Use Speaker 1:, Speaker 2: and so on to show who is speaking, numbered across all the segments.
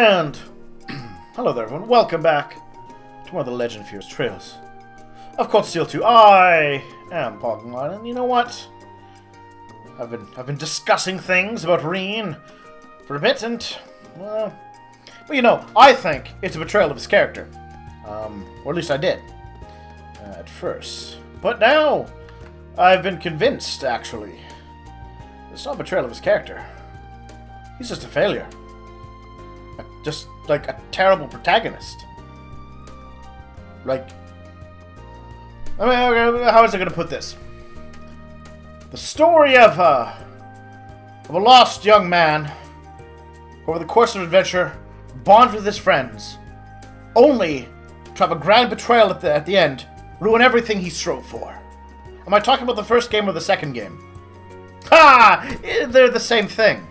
Speaker 1: And hello there, everyone. Welcome back to more of the Legend Fierce Trails of Cold Steel 2. I am BogMod, and you know what? I've been discussing things about Reen for a bit, and well, you know, I think it's a betrayal of his character, or at least I did at first. But now I've been convinced, actually, it's not a betrayal of his character. He's just a failure. Just like a terrible protagonist. Like, I mean, how is I going to put this? The story of a lost young man who, over the course of adventure, bonds with his friends, only to have a grand betrayal at the end, ruin everything he strove for. Am I talking about the first game or the second game? Ha! They're the same thing.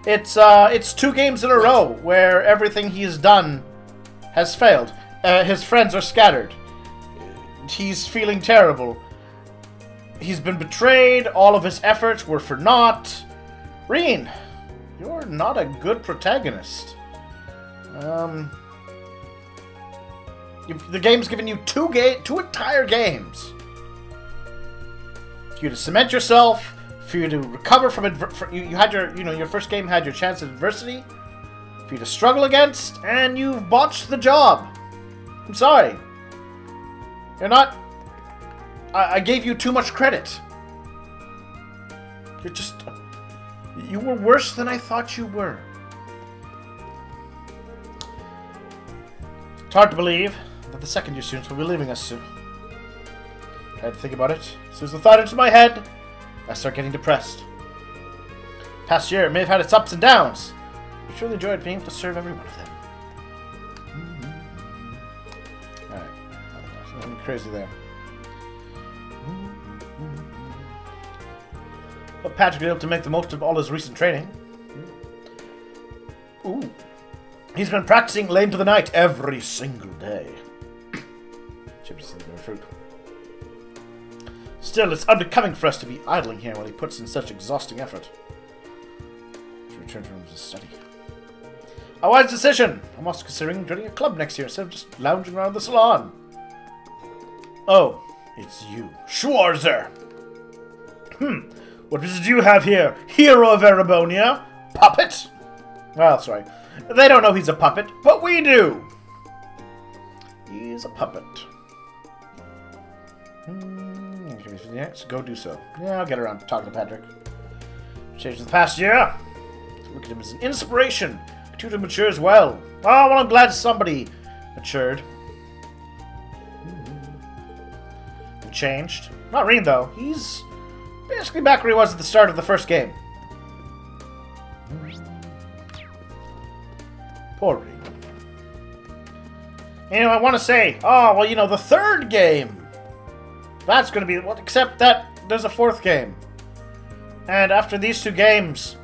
Speaker 1: It's 2 games in a row where everything he's done has failed. His friends are scattered. He's feeling terrible. He's been betrayed. All of his efforts were for naught. Reen, you're not a good protagonist. The game's given you 2 entire games for you to cement yourself, for you to recover from it. You had your first game had your chance at adversity for you to struggle against, and you've botched the job. I'm sorry. You're not. I gave you too much credit. You're just. You were worse than I thought you were. It's hard to believe that the second year students will be leaving us soon. Tried to think about it. As soon as the thought enters my head, I start getting depressed. Past year may have had its ups and downs, but I truly enjoyed being able to serve every one of them. Alright. Nothing crazy there. But Patrick was able to make the most of all his recent training. Ooh. He's been practicing late into the night every single day. Chips and fruit. Still, it's unbecoming for us to be idling here while he puts in such exhausting effort. To return to his study. A wise decision! I'm also considering joining a club next year instead of just lounging around the salon. Oh, it's you, Schwarzer! What business do you have here, hero of Erebonia? Puppet? Well, sorry. They don't know he's a puppet, but we do! He's a puppet. Yes, go do so. Yeah, I'll get around to talking to Patrick. Changed in the past year. Look at him as an inspiration. Continue to mature as well. Oh, well, I'm glad somebody matured. He changed. Not Reen, though. He's basically back where he was at the start of the first game. Poor Reen. You know, I want to say, oh, well, you know, the third game. That's going to be... Well, except that there's a 4th game. And after these 2 games,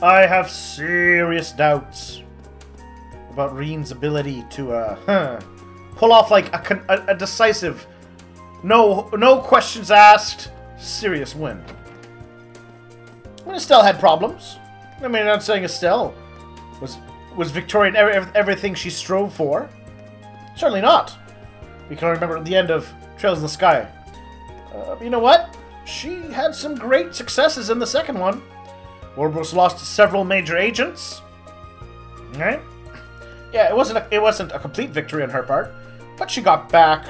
Speaker 1: I have serious doubts about Reen's ability to pull off like a decisive, no questions asked, serious win. I mean, Estelle had problems. I mean, I'm not saying Estelle was victorious in everything she strove for. Certainly not. We can remember at the end of Trails in the Sky. You know what? She had some great successes in the second one. Ouroboros lost several major agents. Right? Yeah, it wasn't a complete victory on her part, but she got back.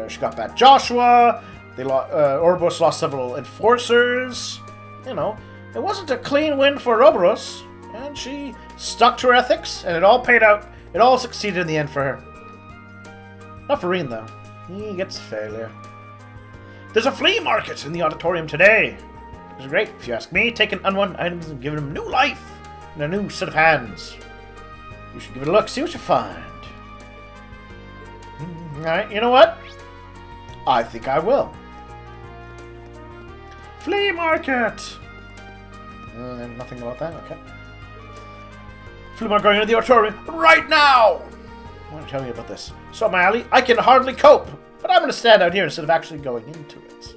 Speaker 1: She got back Joshua. Ouroboros lost several enforcers. You know, it wasn't a clean win for Ouroboros, and she stuck to her ethics, and it all paid out. It all succeeded in the end for her. Not for Reen, though. He gets failure. There's a flea market in the auditorium today. It's great, if you ask me. Taking unwanted items and giving them new life in a new set of hands. You should give it a look, see what you find. Alright, you know what? I think I will. Flea market! Nothing about that, okay. Flea market going into the auditorium right now! Why don't you tell me about this? So, my alley, I can hardly cope. But I'm going to stand out here instead of actually going into it.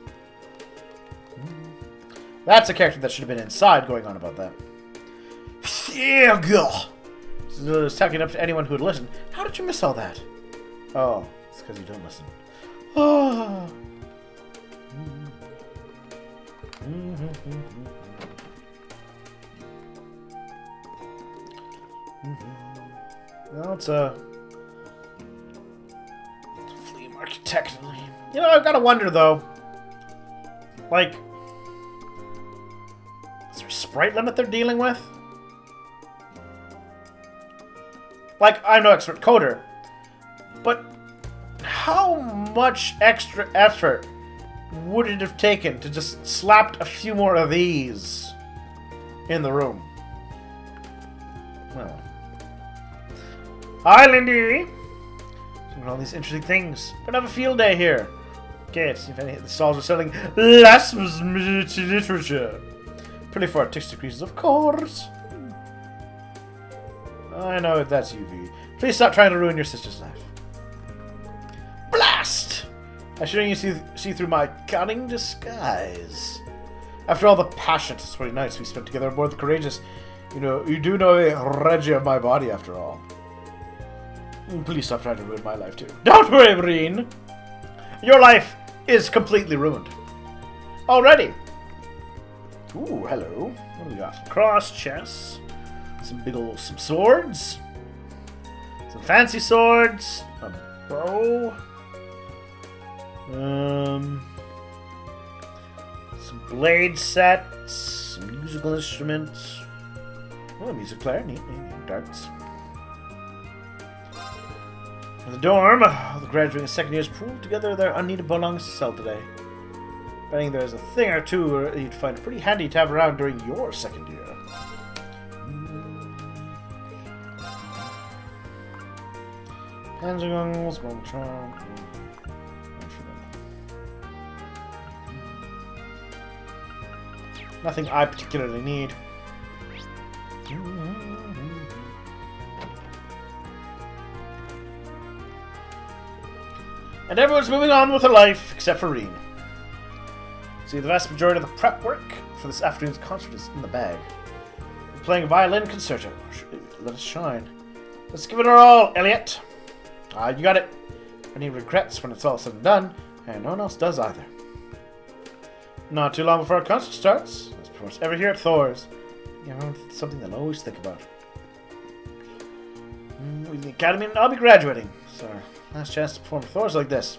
Speaker 1: That's a character that should have been inside going on about that. Yeah, girl. This was talking up to anyone who would listen. How did you miss all that? Oh, it's because you don't listen. Oh. Well, it's a flea market, technically. You know, I've got to wonder, though. Like, is there a sprite limit they're dealing with? Like, I'm no expert coder, but how much extra effort would it have taken to just slap a few more of these in the room? Well. Hi, Lindy! Doing all these interesting things. We're gonna have a field day here. Okay, let's see if any of the stalls are selling blasphemous literature. Pretty for artistic decreases, of course. I know that's UV. Please stop trying to ruin your sister's life. Blast! I shouldn't you see through my cunning disguise. After all the passionate, sweaty nights we spent together aboard the Courageous, you do know a Reggie of my body after all. Please stop trying to ruin my life too. Don't worry, Breen. Your life is completely ruined. Already. Ooh, hello. What do we got? Some cross chests. Some swords. Some fancy swords. A bow. Some blade sets. Some musical instruments. Oh, a music player. Neat. Darts. In the dorm, the graduating second years pooled together their unneeded belongings to sell today. Betting there's a thing or two you'd find pretty handy to have around during your second year. Panzerguns, one charm. Nothing I particularly need. And everyone's moving on with their life, except for Reen. See, the vast majority of the prep work for this afternoon's concert is in the bag. We're playing a violin concerto. Let us shine. Let's give it our all, Elliot. Ah, you got it. Any regrets when it's all said and done, and no one else does either. Not too long before our concert starts, as pretty much every here at Thor's, it's something they'll always think about. Leaving the academy, and I'll be graduating, so last chance to perform Thor's like this.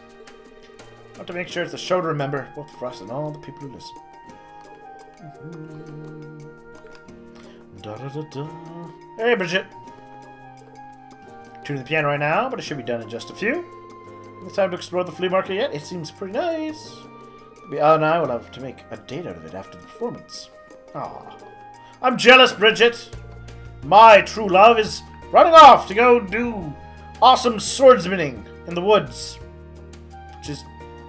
Speaker 1: I want to make sure it's a show to remember, both for us and all the people who listen. Da -da -da -da. Hey, Bridget. Tuning the piano right now, but it should be done in just a few. It's time to explore the flea market yet. It seems pretty nice. Maybe Al and I will have to make a date out of it after the performance. Ah, I'm jealous, Bridget. My true love is running off to go do awesome swordsmaning in the woods, which is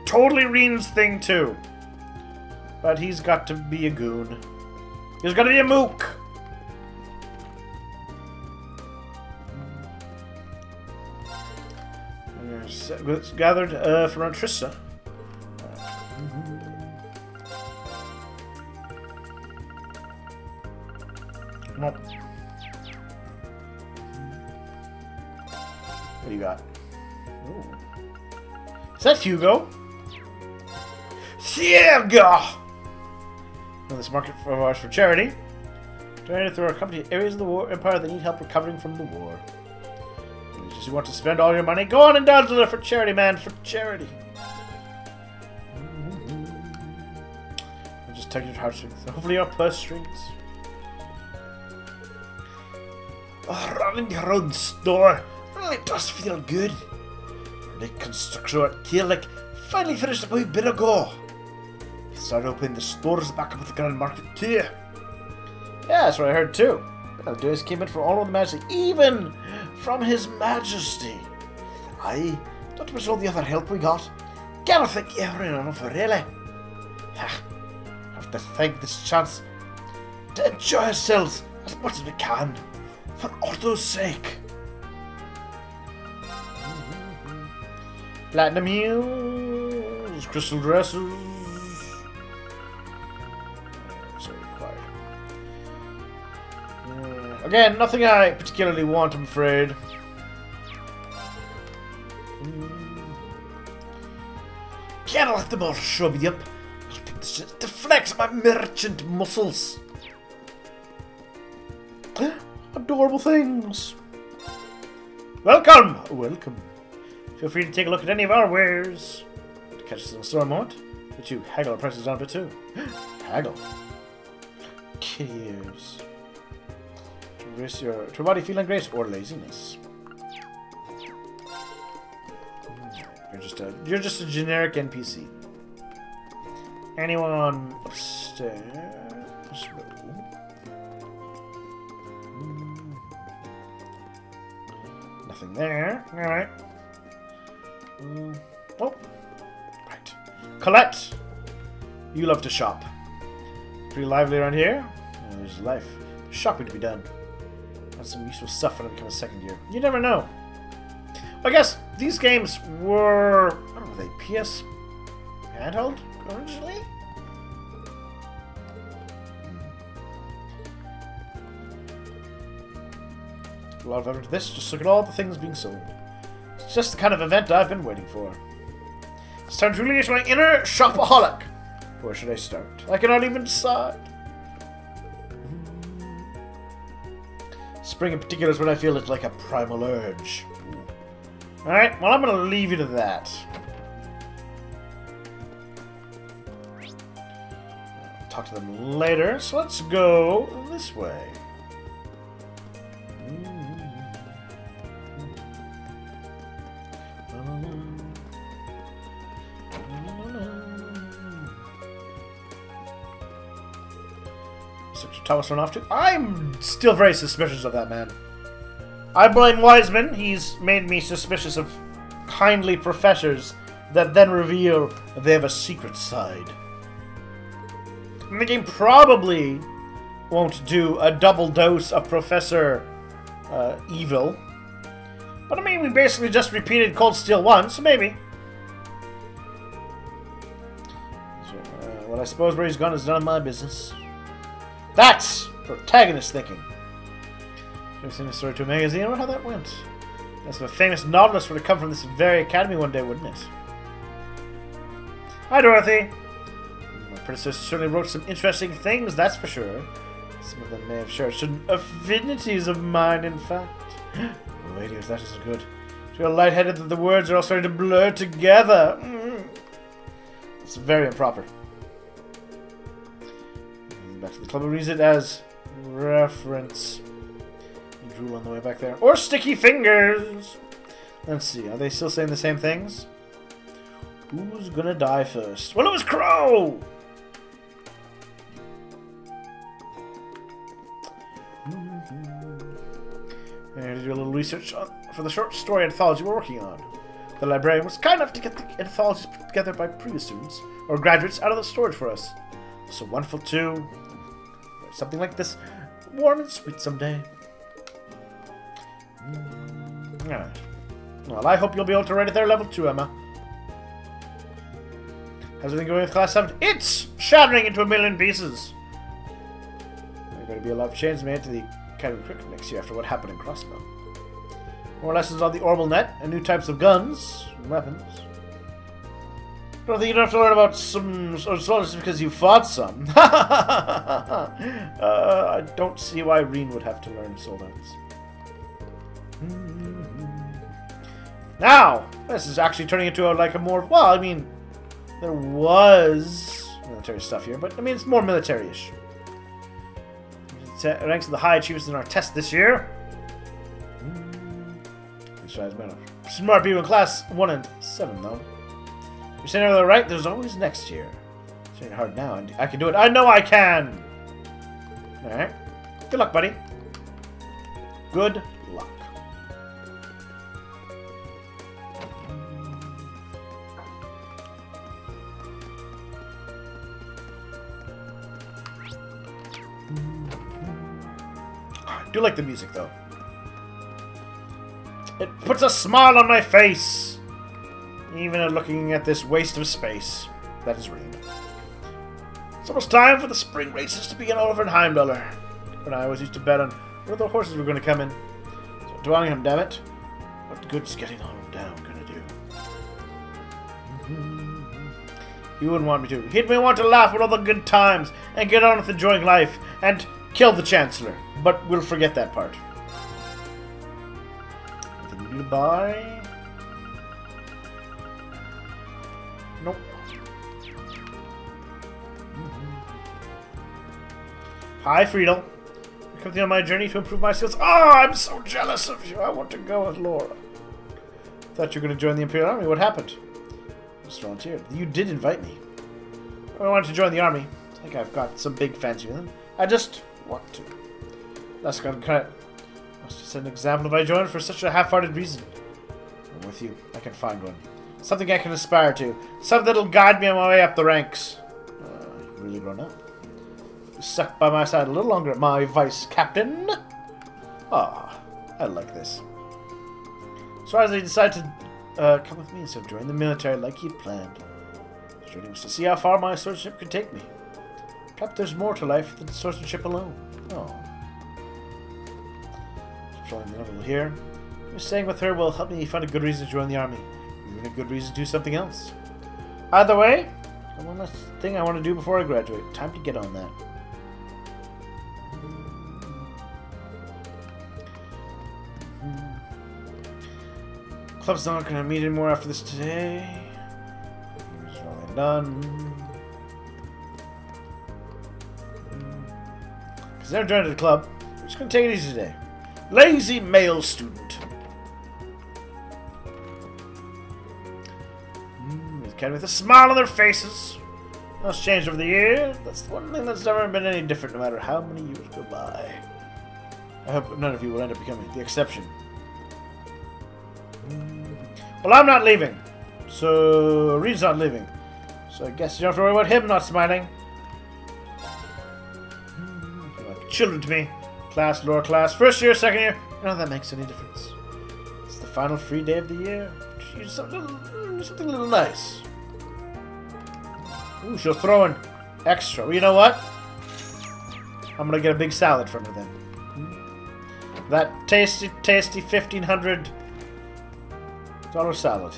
Speaker 1: totally Reen's thing too. But he's got to be a goon. He's got to be a mook. Gathered from around Trista. Nope. What do you got? Ooh. Is that Hugo? Hugo! This market for ours for charity. Donated through our company areas of the war empire that need help recovering from the war. If you want to spend all your money, go on and dazzle it for charity, man, for charity. I'm just tugging your heartstrings. Hopefully your purse strings. Oh, running your own store really does feel good. The construction at Killick finally finished a wee bit ago. He started opening the stores back up at the Grand Market too. Yeah, that's what I heard too. The days came in from all over the Majesty, even from His Majesty. Aye, not to mention all the other help we got. Can't thank everyone enough, really. Have to thank this chance to enjoy ourselves as much as we can, for Otto's sake. Platinum heels, crystal dresses. Again, nothing I particularly want, I'm afraid. Can't let them all show me up. I'll take this shit to flex my merchant muscles. Adorable things. Welcome! Welcome. Feel free to take a look at any of our wares. To catch us in a store moment, but you haggle our prices down a bit too. Haggle. Kitty ears. To embrace your body feeling grace or laziness. You're just a generic NPC. Anyone upstairs? Nothing there. Alright. Oh. Right. Colette! You love to shop. Pretty lively around here. There's life. Shopping to be done. That's some useful stuff when I become a second year. You never know. I guess these games were... I don't know, were they PS handheld originally? A lot of effort to this. Just look at all the things being sold. It's just the kind of event I've been waiting for. It's time to release my inner shopaholic. Where should I start? I cannot even decide. Spring in particular is when I feel it's like a primal urge. Alright, well I'm going to leave you to that. I'll talk to them later, so let's go this way. Thomas run off to. I'm still very suspicious of that man. I blame Wiseman. He's made me suspicious of kindly professors that then reveal they have a secret side. And the game probably won't do a double dose of Professor Evil. But I mean, we basically just repeated Cold Steel 1, so maybe. So, well, I suppose where he's gone is none of my business. That's protagonist thinking. Ever seen a story to a magazine? I wonder how that went. That's if a famous novelist would have come from this very academy one day, wouldn't it? Hi, Dorothy. My predecessor certainly wrote some interesting things, that's for sure. Some of them may have shared certain affinities of mine, in fact. Oh, idiots, that isn't good. I feel lightheaded that the words are all starting to blur together. It's very improper. Back to the club, who reads it as reference. You drool on the way back there. Or sticky fingers! Let's see, are they still saying the same things? Who's gonna die first? Well, it was Crow! I had to do a little research for the short story anthology we're working on. The librarian was kind enough to get the anthologies put together by previous students or graduates out of the storage for us. So wonderful too. Something like this, warm and sweet someday. Alright. Well, I hope you'll be able to write at their level too, Emma. How's everything going with Class 7? It's shattering into a million pieces. There are going to be a lot of changes made to the Academy curriculum next year after what happened in Crossbow. More lessons on the orbital net and new types of guns and weapons. Don't think you don't have to learn about some soldiers because you fought some. I don't see why Reen would have to learn soldats. Now, this is actually turning into a more... Well, I mean, there was military stuff here, but I mean, it's more military-ish. Ranks of the high achievers in our test this year. Smart people in Class 1 and 7, though. You're saying everything right? There's always next year. It's really hard now, and I can do it. I know I can! Alright. Good luck, buddy. Good luck. I do like the music, though. It puts a smile on my face! Even at looking at this waste of space. That is Reen. It's almost time for the spring races to begin all over in Heimdallr. When I always used to bet on Where the horses were going to come in. So, dwelling him, damn it. What good's getting on him down gonna do? He wouldn't want me to. He'd want to laugh at all the good times and get on with enjoying life and kill the Chancellor. But we'll forget that part. Anything new to buy? Nope. Hi, Friedel. You're coming on my journey to improve my skills. Oh, I'm so jealous of you. I want to go with Laura. Thought you were going to join the Imperial Army. What happened? Just volunteered. You did invite me. I wanted to join the army. I think I've got some big fancy with them. I just want to. That's got credit. Must have set an example if I joined for such a half-hearted reason. I'm with you. I can find one. Something I can aspire to. Something that'll guide me on my way up the ranks. You've really grown up. You stuck by my side a little longer, my vice captain. Ah, I like this. So as I decided to come with me instead of join the military like he'd planned. His journey was to see how far my swordsmanship could take me. Perhaps there's more to life than swordsmanship alone. Oh. Controlling the level here. Staying with her will help me find a good reason to join the army. Even a good reason to do something else. Either way, one last thing I want to do before I graduate. Time to get on that. Club's not going to meet anymore after this today. It's all done. Because they're joining the club. We're just going to take it easy today. Lazy male student. With a smile on their faces. That's changed over the years. That's the one thing that's never been any different, no matter how many years go by. I hope none of you will end up becoming the exception. Well, I'm not leaving. So, Reed's not leaving. So I guess you don't have to worry about him not smiling. You're like children to me. Class, lower class, first year, second year. None of that makes any difference. It's the final free day of the year. Choose something a little nice. Ooh, she'll throw in extra. Well, you know what? I'm gonna get a big salad from her then. That tasty, tasty $1,500 salad.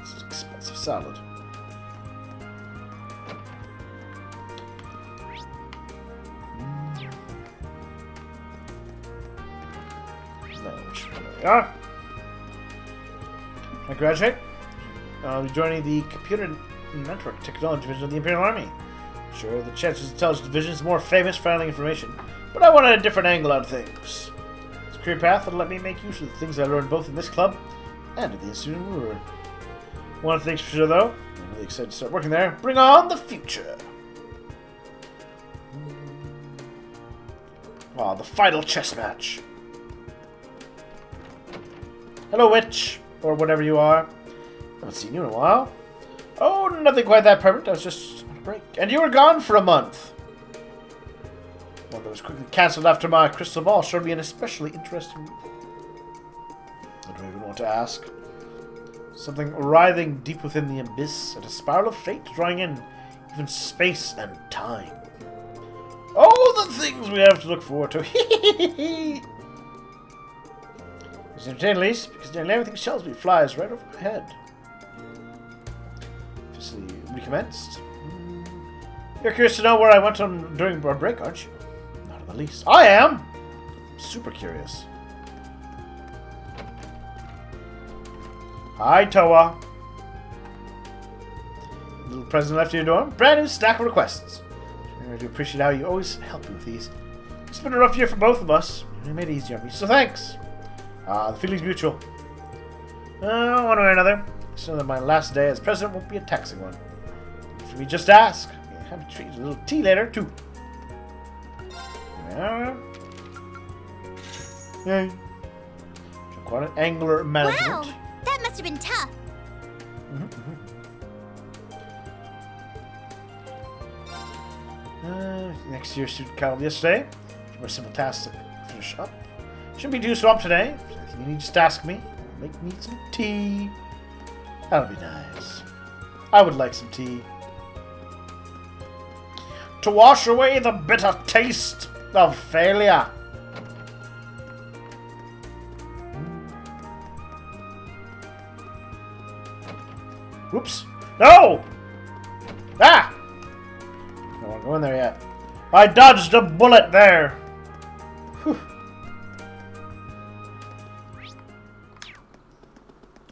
Speaker 1: It's an expensive salad. There we are. I graduate. I'll be joining the Computer Network Technology Division of the Imperial Army. Sure, the Chancellor's Intelligence Division is more famous for handling information, but I wanted a different angle on things. This career path will let me make use of the things I learned both in this club and at the Institute of Ruler. One thing's for sure, though. I'm really excited to start working there. Bring on the future! Ah, the final chess match. Hello, witch, or whatever you are. Haven't seen you in a while. Oh, nothing quite that permanent. I was just on a break. And you were gone for a month. One that was quickly cancelled after my crystal ball showed me an especially interesting move. I don't even want to ask. Something writhing deep within the abyss, and a spiral of fate drawing in even space and time. Oh, the things we have to look forward to. It's entertaining, at least, because nearly everything Shellsby flies right over my head. Officially recommenced. You're curious to know where I went on during our break, aren't you? Not in the least. I am! Super curious. Hi, Toa. Little present left in your dorm. Brand new stack of requests. I do appreciate how you always help me with these. It's been a rough year for both of us. You made it easier on me, so thanks. The feeling's mutual. One way or another. So that my last day as president won't be a taxing one. For me, just ask. I'll have to treat you a little tea later, too. Yeah. Yay. Quite an angular management.
Speaker 2: Wow, that must have been tough.
Speaker 1: Next year's student council yesterday. More simple tasks to finish up. Shouldn't be too swamped today. If you need, just ask me. Make me some tea. That'll be nice. I would like some tea. To wash away the bitter taste of failure. Oops. No! Ah! I don't want to go in there yet. I dodged a bullet there! Whew.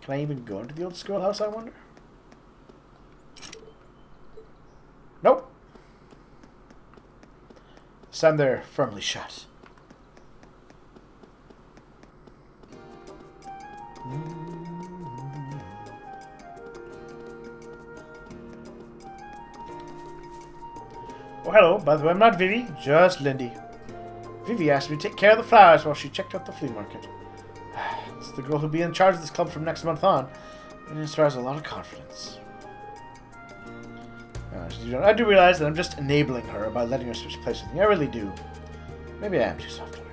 Speaker 1: Can I even go into the old schoolhouse, I wonder? Nope. Stand there, firmly shut. Oh, hello. By the way, I'm not Vivi, just Lindy. Vivi asked me to take care of the flowers while she checked out the flea market. It's the girl who'll be in charge of this club from next month on, and it inspires a lot of confidence. I do realize that I'm just enabling her by letting her switch places with me. I really do. Maybe I am too soft on her.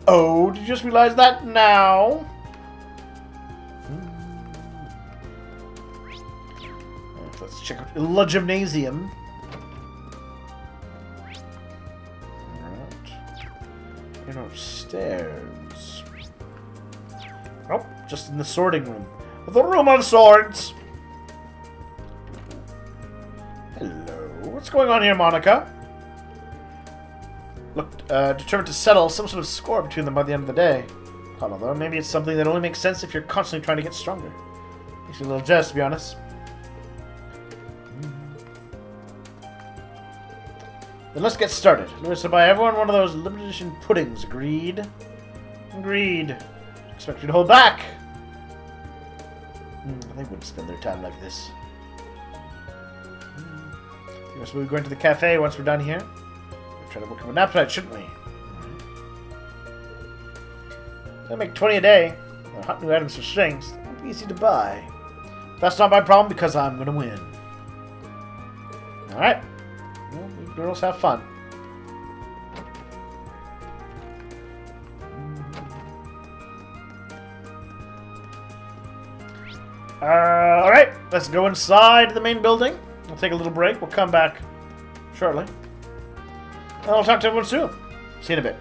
Speaker 1: Oh, did you just realize that now? Let's check out the Gymnasium. Alright. Upstairs. Nope, just in the sorting room. The room of swords! Hello. What's going on here, Monica? Look, determined to settle some sort of score between them by the end of the day. Although, maybe it's something that only makes sense if you're constantly trying to get stronger. Makes me a little jealous, to be honest. Then let's get started. Let's buy everyone one of those limited edition puddings. Agreed? Agreed. Expect you to hold back. They wouldn't spend their time like this. I guess we'll be going to the cafe once we're done here. We'll try to work up an appetite, shouldn't we? They'll make 20 a day. They're hot new items for strings. They'll be easy to buy. That's not my problem because I'm going to win. Alright. Well, you girls have fun. Alright, let's go inside the main building. We'll take a little break. We'll come back shortly. And I'll talk to everyone soon. See you in a bit.